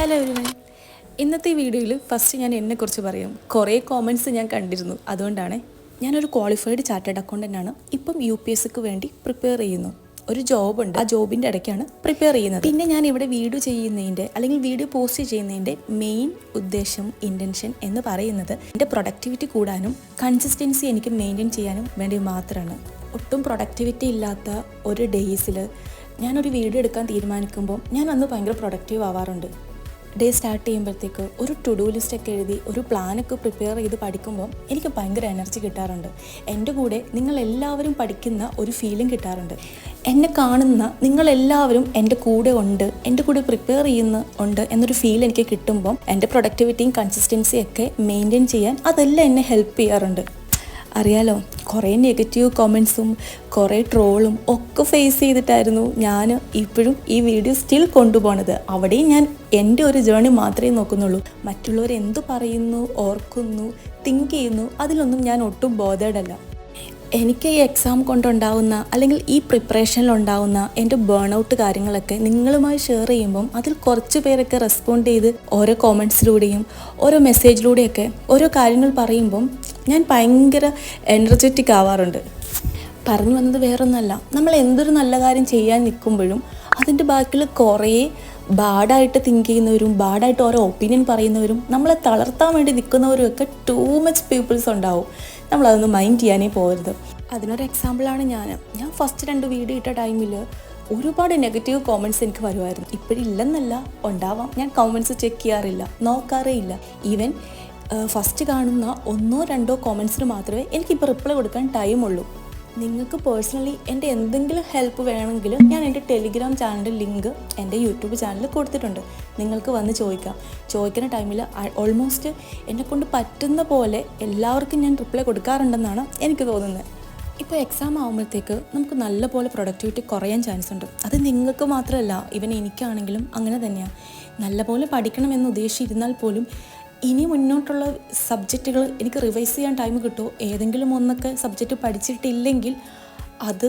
Hello everyone. ഇന്നത്തെ വീഡിയോയിൽ first ഞാൻ എന്നെക്കുറിച്ച് പറയും. കുറേ കോമൻറ്റ്സ് ഞാൻ കണ്ടിരുന്നു. അതുകൊണ്ടാണ് ഞാനൊരു ക്വാളിഫൈഡ് ചാർട്ടേഡ് അക്കൗണ്ടൻ്റാണ്. ഇപ്പം UPSCക്ക് വേണ്ടി പ്രിപ്പയർ ചെയ്യുന്നു. ഒരു ജോബുണ്ട്, ആ ജോബിൻ്റെ ഇടയ്ക്കാണ് പ്രിപ്പയർ ചെയ്യുന്നത്. പിന്നെ ഞാൻ ഇവിടെ വീഡിയോ ചെയ്യുന്നതിൻ്റെ അല്ലെങ്കിൽ വീഡിയോ പോസ്റ്റ് ചെയ്യുന്നതിൻ്റെ മെയിൻ ഉദ്ദേശം, ഇൻറ്റൻഷൻ എന്ന് പറയുന്നത് എൻ്റെ പ്രൊഡക്ടിവിറ്റി കൂടാനും കൺസിസ്റ്റൻസി എനിക്ക് മെയിൻറ്റെയിൻ ചെയ്യാനും വേണ്ടി മാത്രമാണ്. ഒട്ടും പ്രൊഡക്ടിവിറ്റി ഇല്ലാത്ത ഒരു ഡേയ്സിൽ ഞാനൊരു വീഡിയോ എടുക്കാൻ തീരുമാനിക്കുമ്പോൾ ഞാൻ അന്ന് ഭയങ്കര പ്രൊഡക്റ്റീവ് ആവാറുണ്ട്. ഡേ സ്റ്റാർട്ട് ചെയ്യുമ്പോഴത്തേക്ക് ഒരു ടു ഡു ലിസ്റ്റൊക്കെ എഴുതി ഒരു പ്ലാനൊക്കെ പ്രിപ്പയർ ചെയ്ത് പഠിക്കുമ്പോൾ എനിക്ക് ഭയങ്കര എനർജി കിട്ടാറുണ്ട്. എൻ്റെ കൂടെ നിങ്ങളെല്ലാവരും പഠിക്കുന്ന ഒരു ഫീലിംഗ് കിട്ടാറുണ്ട്. എന്നെ കാണുന്ന നിങ്ങളെല്ലാവരും എൻ്റെ കൂടെ ഉണ്ട്, എൻ്റെ കൂടെ പ്രിപ്പയർ ഉണ്ട് എന്നൊരു ഫീൽ എനിക്ക് കിട്ടുമ്പം എൻ്റെ പ്രൊഡക്ടിവിറ്റിയും കൺസിസ്റ്റൻസിയൊക്കെ മെയിൻറ്റെയിൻ ചെയ്യാൻ അതെല്ലാം എന്നെ ഹെൽപ്പ് ചെയ്യാറുണ്ട്. അറിയാലോ, കുറേ നെഗറ്റീവ് കമൻസും കുറേ ട്രോളും ഒക്കെ ഫേസ് ചെയ്തിട്ടായിരുന്നു ഞാൻ ഇപ്പോഴും ഈ വീഡിയോ സ്റ്റിൽ കൊണ്ടുപോകുന്നത്. അവിടെയും ഞാൻ എൻ്റെ ഒരു ജേണി മാത്രമേ നോക്കുന്നുള്ളൂ. മറ്റുള്ളവർ എന്തു പറയുന്നു, ഓർക്കുന്നു, തിങ്ക് ചെയ്യുന്നു, അതിലൊന്നും ഞാൻ ഒട്ടും ബോധേഡല്ല. എനിക്ക് ഈ എക്സാം കൊണ്ടുണ്ടാവുന്ന അല്ലെങ്കിൽ ഈ പ്രിപ്പറേഷനിലുണ്ടാവുന്ന എൻ്റെ ബേൺ ഔട്ട് കാര്യങ്ങളൊക്കെ നിങ്ങളുമായി ഷെയർ ചെയ്യുമ്പം അതിൽ കുറച്ച് പേരൊക്കെ റെസ്പോണ്ട് ചെയ്ത് ഓരോ കോമൻറ്റ്സിലൂടെയും ഓരോ മെസ്സേജിലൂടെയൊക്കെ ഓരോ കാര്യങ്ങൾ പറയുമ്പം ഞാൻ ഭയങ്കര എനർജറ്റിക് ആവാറുണ്ട്. പറഞ്ഞു വന്നത് വേറൊന്നല്ല, നമ്മൾ എന്തൊരു നല്ല കാര്യം ചെയ്യാൻ നിൽക്കുമ്പോഴും അതിൻ്റെ ബാക്കിൽ കുറേ ബാഡായിട്ട് തിങ്ക് ചെയ്യുന്നവരും ബാഡായിട്ട് ഓരോ ഒപ്പീനിയൻ പറയുന്നവരും നമ്മളെ തളർത്താൻ വേണ്ടി നിൽക്കുന്നവരും ഒക്കെ ടൂ മച്ച് പീപ്പിൾസ് ഉണ്ടാവും. നമ്മളതൊന്ന് മൈൻഡ് ചെയ്യാനേ പോകരുത്. അതിനൊരു എക്സാമ്പിളാണ് ഞാൻ ഫസ്റ്റ് 2 വീഡിയോ ഇട്ട ടൈമിൽ ഒരുപാട് നെഗറ്റീവ് കോമൻറ്റ്സ് എനിക്ക് വരുമായിരുന്നു. ഇപ്പോഴില്ലെന്നല്ല, ഉണ്ടാവാം. ഞാൻ കോമൻറ്റ്സ് ചെക്ക് ചെയ്യാറില്ല, നോക്കാറേ ഇല്ല. ഈവൻ ഫസ്റ്റ് കാണുന്ന 1-2 കോമൻറ്റ്സിന് മാത്രമേ എനിക്കിപ്പോൾ റിപ്ലൈ കൊടുക്കാൻ ടൈമുള്ളൂ. നിങ്ങൾക്ക് പേഴ്സണലി എൻ്റെ എന്തെങ്കിലും ഹെൽപ്പ് വേണമെങ്കിൽ ഞാൻ എൻ്റെ ടെലിഗ്രാം ചാനലിൻ്റെ ലിങ്ക് എൻ്റെ യൂട്യൂബ് ചാനലിൽ കൊടുത്തിട്ടുണ്ട്. നിങ്ങൾക്ക് വന്ന് ചോദിക്കുന്ന ടൈമിൽ ഓൾമോസ്റ്റ് എന്നെക്കൊണ്ട് പറ്റുന്ന പോലെ എല്ലാവർക്കും ഞാൻ റിപ്ലൈ കൊടുക്കാറുണ്ടെന്നാണ് എനിക്ക് തോന്നുന്നത്. ഇപ്പോൾ എക്സാം ആകുമ്പോഴത്തേക്ക് നമുക്ക് നല്ലപോലെ പ്രൊഡക്ടിവിറ്റി കുറയാൻ ചാൻസ് ഉണ്ട്. അത് നിങ്ങൾക്ക് മാത്രമല്ല, ഇവൻ എനിക്കാണെങ്കിലും അങ്ങനെ തന്നെയാണ്. നല്ലപോലെ പഠിക്കണമെന്ന് ഉദ്ദേശിച്ചിരുന്നാൽ പോലും ഇനി മുന്നോട്ടുള്ള സബ്ജക്റ്റുകൾ എനിക്ക് റിവൈസ് ചെയ്യാൻ ടൈം കിട്ടുമോ, ഏതെങ്കിലും ഒന്നൊക്കെ സബ്ജക്റ്റ് പഠിച്ചിട്ടില്ലെങ്കിൽ അത്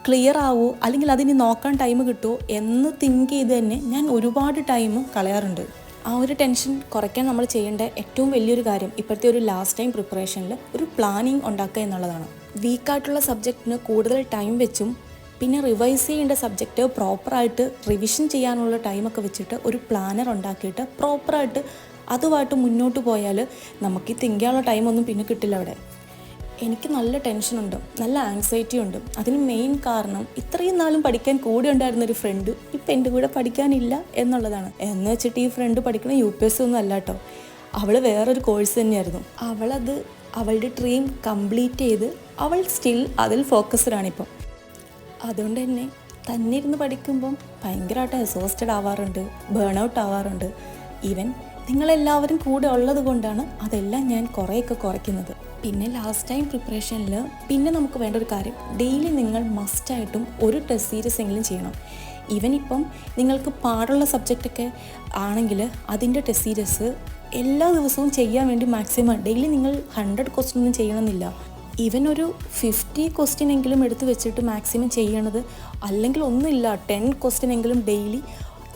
ക്ലിയർ ആവുമോ, അല്ലെങ്കിൽ അതിനി നോക്കാൻ ടൈം കിട്ടുമോ എന്ന് തിങ്ക് ചെയ്ത് തന്നെ ഞാൻ ഒരുപാട് ടൈം കളയാറുണ്ട്. ആ ഒരു ടെൻഷൻ കുറയ്ക്കാൻ നമ്മൾ ചെയ്യേണ്ട ഏറ്റവും വലിയൊരു കാര്യം ഇപ്പോഴത്തെ ഒരു ലാസ്റ്റ് ടൈം പ്രിപ്പറേഷനിൽ ഒരു പ്ലാനിങ് ഉണ്ടാക്കുക എന്നുള്ളതാണ്. വീക്കായിട്ടുള്ള സബ്ജക്റ്റിന് കൂടുതൽ ടൈം വെച്ചും പിന്നെ റിവൈസ് ചെയ്യേണ്ട സബ്ജക്റ്റ് പ്രോപ്പറായിട്ട് റിവിഷൻ ചെയ്യാനുള്ള ടൈമൊക്കെ വെച്ചിട്ട് ഒരു പ്ലാനർ ഉണ്ടാക്കിയിട്ട് പ്രോപ്പറായിട്ട് അതുമായിട്ട് മുന്നോട്ട് പോയാൽ നമുക്ക് ഈ തിങ്ക് ചെയ്യാനുള്ള ടൈമൊന്നും പിന്നെ കിട്ടില്ല. അവിടെ എനിക്ക് നല്ല ടെൻഷനുണ്ട്, നല്ല ആങ്സൈറ്റി ഉണ്ട്. അതിന് മെയിൻ കാരണം ഇത്രയും നാളും പഠിക്കാൻ കൂടെ ഉണ്ടായിരുന്നൊരു ഫ്രണ്ട് ഇപ്പം എൻ്റെ കൂടെ പഠിക്കാനില്ല എന്നുള്ളതാണ്. എന്ന് വെച്ചിട്ട് ഈ ഫ്രണ്ട് പഠിക്കുന്ന UPSC ഒന്നും അല്ല കേട്ടോ. അവൾ വേറൊരു കോഴ്സ് തന്നെയായിരുന്നു. അവളത് അവളുടെ ഡ്രീം കംപ്ലീറ്റ് ചെയ്ത് അവൾ സ്റ്റിൽ അതിൽ ഫോക്കസ്ഡാണിപ്പം. അതുകൊണ്ട് തന്നെ ഇരുന്ന് പഠിക്കുമ്പം ഭയങ്കരമായിട്ട് എക്സോസ്റ്റഡ് ആവാറുണ്ട്, ബേൺ ഔട്ട് ആവാറുണ്ട്. ഈവൻ നിങ്ങളെല്ലാവരും കൂടെ ഉള്ളത് കൊണ്ടാണ് അതെല്ലാം ഞാൻ കുറേയൊക്കെ കുറയ്ക്കുന്നത്. പിന്നെ ലാസ്റ്റ് ടൈം പ്രിപ്പറേഷനിൽ പിന്നെ നമുക്ക് വേണ്ട ഒരു കാര്യം, ഡെയിലി നിങ്ങൾ മസ്റ്റായിട്ടും ഒരു ടെസ്റ്റ് സീരീസ് എങ്കിലും ചെയ്യണം. ഈവൻ ഇപ്പം നിങ്ങൾക്ക് പാടുള്ള സബ്ജക്റ്റൊക്കെ ആണെങ്കിൽ അതിൻ്റെ ടെസ്റ്റ് സീരീസ് എല്ലാ ദിവസവും ചെയ്യാൻ വേണ്ടി മാക്സിമം ഡെയിലി നിങ്ങൾ 100 ക്വസ്റ്റ്യൻ ഒന്നും ചെയ്യണമെന്നില്ല. ഈവൻ ഒരു 50 ക്വസ്റ്റ്യൻ എങ്കിലും എടുത്ത് വെച്ചിട്ട് മാക്സിമം ചെയ്യണത്, അല്ലെങ്കിൽ ഒന്നുമില്ല 10 ക്വസ്റ്റ്യൻ എങ്കിലും ഡെയിലി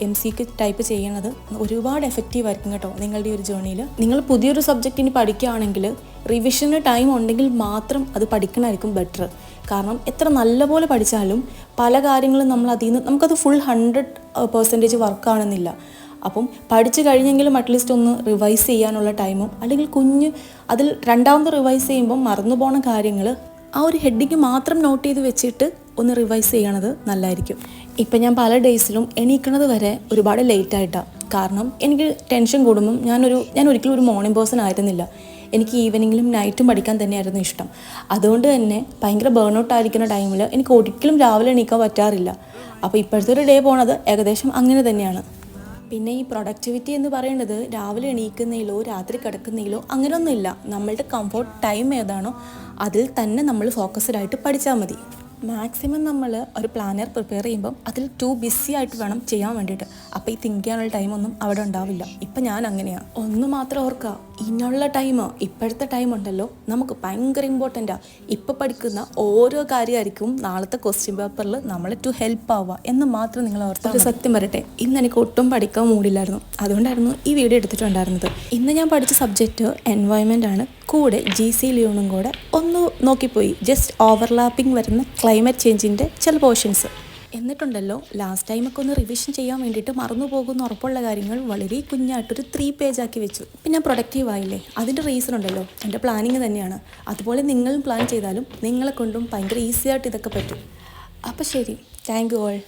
MCQ ടൈപ്പ് ചെയ്യണത് ഒരുപാട് എഫക്റ്റീവ് ആയിരിക്കും കേട്ടോ നിങ്ങളുടെ ഒരു ജേണിയിൽ. നിങ്ങൾ പുതിയൊരു സബ്ജക്റ്റ് ഇനി പഠിക്കുകയാണെങ്കിൽ റിവിഷന് ടൈം ഉണ്ടെങ്കിൽ മാത്രം അത് പഠിക്കണമായിരിക്കും ബെറ്റർ. കാരണം എത്ര നല്ലപോലെ പഠിച്ചാലും പല കാര്യങ്ങളും നമ്മൾ അതിൽ നിന്ന് നമുക്കത് ഫുൾ 100% വർക്കാണെന്നില്ല. അപ്പം പഠിച്ചു കഴിഞ്ഞെങ്കിലും അറ്റ്ലീസ്റ്റ് ഒന്ന് റിവൈസ് ചെയ്യാനുള്ള ടൈമും, അല്ലെങ്കിൽ അതിൽ രണ്ടാമത് റിവൈസ് ചെയ്യുമ്പം മറന്നു പോണ കാര്യങ്ങൾ ആ ഒരു ഹെഡിങ് മാത്രം നോട്ട് ചെയ്ത് വെച്ചിട്ട് ഒന്ന് റിവൈസ് ചെയ്യണത് നല്ലതായിരിക്കും. ഇപ്പം ഞാൻ പല ഡേയ്സിലും എണീക്കണത് വരെ ഒരുപാട് ലേറ്റായിട്ടാണ്. കാരണം എനിക്ക് ടെൻഷൻ കൂടുമ്പം ഞാൻ ഒരിക്കലും ഒരു മോർണിംഗ് പേഴ്സൺ ആയിരുന്നില്ല. എനിക്ക് ഈവനിങ്ങിലും നൈറ്റും പഠിക്കാൻ തന്നെയായിരുന്നു ഇഷ്ടം. അതുകൊണ്ട് തന്നെ ഭയങ്കര ബേൺ ഔട്ട് ആയിരിക്കുന്ന ടൈമിൽ എനിക്ക് ഒരിക്കലും രാവിലെ എണീക്കാൻ പറ്റാറില്ല. അപ്പോൾ ഇപ്പോഴത്തെ ഒരു ഡേ പോണത് ഏകദേശം അങ്ങനെ തന്നെയാണ്. പിന്നെ ഈ പ്രൊഡക്ടിവിറ്റി എന്ന് പറയുന്നത് രാവിലെ എണീക്കുന്നതിലോ രാത്രി കിടക്കുന്നതിലോ അങ്ങനെയൊന്നുമില്ല. നമ്മളുടെ കംഫോർട്ട് ടൈം ഏതാണോ അതിൽ തന്നെ നമ്മൾ ഫോക്കസ്ഡ് ആയിട്ട് പഠിച്ചാൽ മതി. മാക്സിമം നമ്മൾ ഒരു പ്ലാനർ പ്രിപ്പയർ ചെയ്യുമ്പം അതിൽ ടു ബിസി ആയിട്ട് വേണം ചെയ്യാൻ വേണ്ടിയിട്ട്. അപ്പോൾ ഈ തിങ്ക് ചെയ്യാനുള്ള ടൈമൊന്നും അവിടെ ഉണ്ടാവില്ല. ഇപ്പം ഞാൻ അങ്ങനെയാണ്. ഒന്ന് മാത്രം ഓർക്കുക, ഇനിയുള്ള ടൈം, ഇപ്പോഴത്തെ ടൈം ഉണ്ടല്ലോ, നമുക്ക് ഭയങ്കര ഇമ്പോർട്ടൻ്റാണ്. ഇപ്പോൾ പഠിക്കുന്ന ഓരോ കാര്യമായിരിക്കും നാളത്തെ ക്വസ്റ്റ്യൻ പേപ്പറിൽ നമ്മളെ ടു ഹെൽപ്പ് ആവുക എന്ന് മാത്രം നിങ്ങൾ ഓർത്താൽ. ഒരു സത്യം പറയട്ടെ, ഇന്ന് എനിക്ക് ഒട്ടും പഠിക്കാൻ മൂടില്ലായിരുന്നു. അതുകൊണ്ടായിരുന്നു ഈ വീഡിയോ എടുത്തിട്ടുണ്ടായിരുന്നത്. ഇന്ന് ഞാൻ പഠിച്ച സബ്ജക്റ്റ് എൻവയോൺമെൻ്റ് ആണ്. കൂടെ GC ലിയോണും കൂടെ ഒന്ന് നോക്കിപ്പോയി. ജസ്റ്റ് ഓവർലാപ്പിംഗ് വരുന്ന ക്ലൈമറ്റ് ചേഞ്ചിൻ്റെ ചില പോർഷൻസ്. എന്നിട്ടുണ്ടല്ലോ ലാസ്റ്റ് ടൈമൊക്കെ ഒന്ന് റിവിഷൻ ചെയ്യാൻ വേണ്ടിയിട്ട് മറന്നു പോകുന്ന ഉറപ്പുള്ള കാര്യങ്ങൾ വളരെ കുഞ്ഞായിട്ടൊരു 3 പേജാക്കി വെച്ചു. പിന്നെ ഞാൻ പ്രൊഡക്റ്റീവ് ആയില്ലേ, അതിൻ്റെ റീസൺ ഉണ്ടല്ലോ, എൻ്റെ പ്ലാനിങ് തന്നെയാണ്. അതുപോലെ നിങ്ങളും പ്ലാൻ ചെയ്താലും നിങ്ങളെ കൊണ്ടും ഭയങ്കര ഈസി ആയിട്ട് ഇതൊക്കെ പറ്റും. അപ്പോൾ ശരി, താങ്ക് യു ഓൾ.